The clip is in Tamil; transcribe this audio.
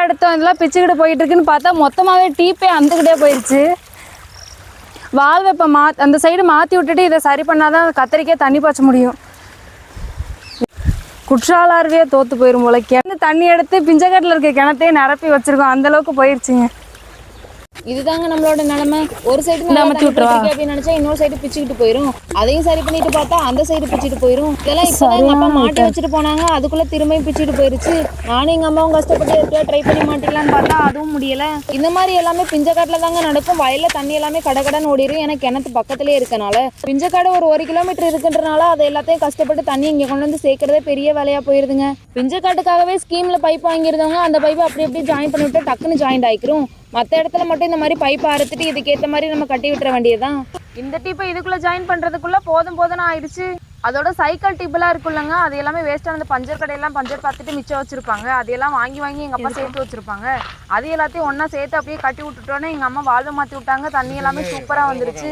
எடுத்தோம் இதெல்லாம் பிச்சுக்கிட்டு போயிட்டு இருக்குன்னு பார்த்தா மொத்தமாகவே டீப்பே அந்துக்கிட்டே போயிடுச்சு. வால்வை இப்போ அந்த சைடு மாற்றி விட்டுட்டு இதை சரி பண்ணாதான் கத்திரிக்கே தண்ணி பாய்ச்ச முடியும். குற்றாலாருவே தோற்று போயிடும் போல. கிணத்து தண்ணி எடுத்து பிஞ்சக்கட்டில் இருக்க கிணத்தையே நிரப்பி வச்சுருக்கோம், அந்தளவுக்கு போயிடுச்சுங்க. இதுதாங்க நம்மளோட நிலைமை. ஒரு சைடு அப்படின்னு நினைச்சா இன்னொரு சைடு பிச்சுக்கிட்டு போயிடும். அதையும் சரி பண்ணிட்டு பார்த்தா அந்த சைடு பிச்சுட்டு போயிடும். இதெல்லாம் இப்பதான் எங்க அப்பா மாட்டி வச்சுட்டு போனாங்க, அதுக்குள்ள திரும்பியும் பிச்சுட்டு போயிருச்சு. நானும் எங்க அம்மாவும் கஷ்டப்பட்டு எப்படியா ட்ரை பண்ணி மாட்டிக்கலான்னு பார்த்தா அதுவும் முடியல. இந்த மாதிரி எல்லாமே பிஞ்சக்காட்டுல தாங்க நடக்கும். வயல்ல தண்ணி எல்லாமே கடகடன்னு ஓடிடும். எனக்கு கிணத்து பக்கத்திலே இருக்கனால பிஞ்சக்காடு ஒரு 1 கிலோமீட்டர் இருக்குன்றனால அதை எல்லாத்தையும் கஷ்டப்பட்டு தண்ணி இங்க கொண்டு வந்து சேர்க்கறதே பெரிய வேலையா போயிருதுங்க. பிஞ்சக்காட்டுக்காகவே ஸ்கீம்ல பைப் வாங்கியிருந்தவங்க அந்த பைப்பை அப்படி அப்படியே ஜாயின் பண்ணிவிட்டு டக்குன்னு ஜாயிண்ட் ஆயிக்கிறோம். மற்ற இடத்துல மட்டும் இந்த மாதிரி பைப்பை அறுத்துட்டு இதுக்கேற்ற மாதிரி நம்ம கட்டி விட்டுற வேண்டியதுதான். இந்த டீப்பை இதுக்குள்ளே ஜாயின் பண்ணுறதுக்குள்ள போதும்னு ஆயிடுச்சு. அதோட சைக்கிள் டிப்பெல்லாம் இருக்குல்லங்க, அது எல்லாமே வேஸ்ட்டான பஞ்சர் கடையெல்லாம் பஞ்சர் பார்த்துட்டு மிச்சம் வச்சுருப்பாங்க. அதையெல்லாம் வாங்கி எங்கள் அப்பா சேர்த்து வச்சுருப்பாங்க. அது எல்லாத்தையும் ஒன்றா சேர்த்து அப்படியே கட்டி விட்டுட்டோன்னே எங்கள் அம்மா வாழ்வை மாற்றி விட்டாங்க. தண்ணி எல்லாமே சூப்பராக வந்துருச்சு.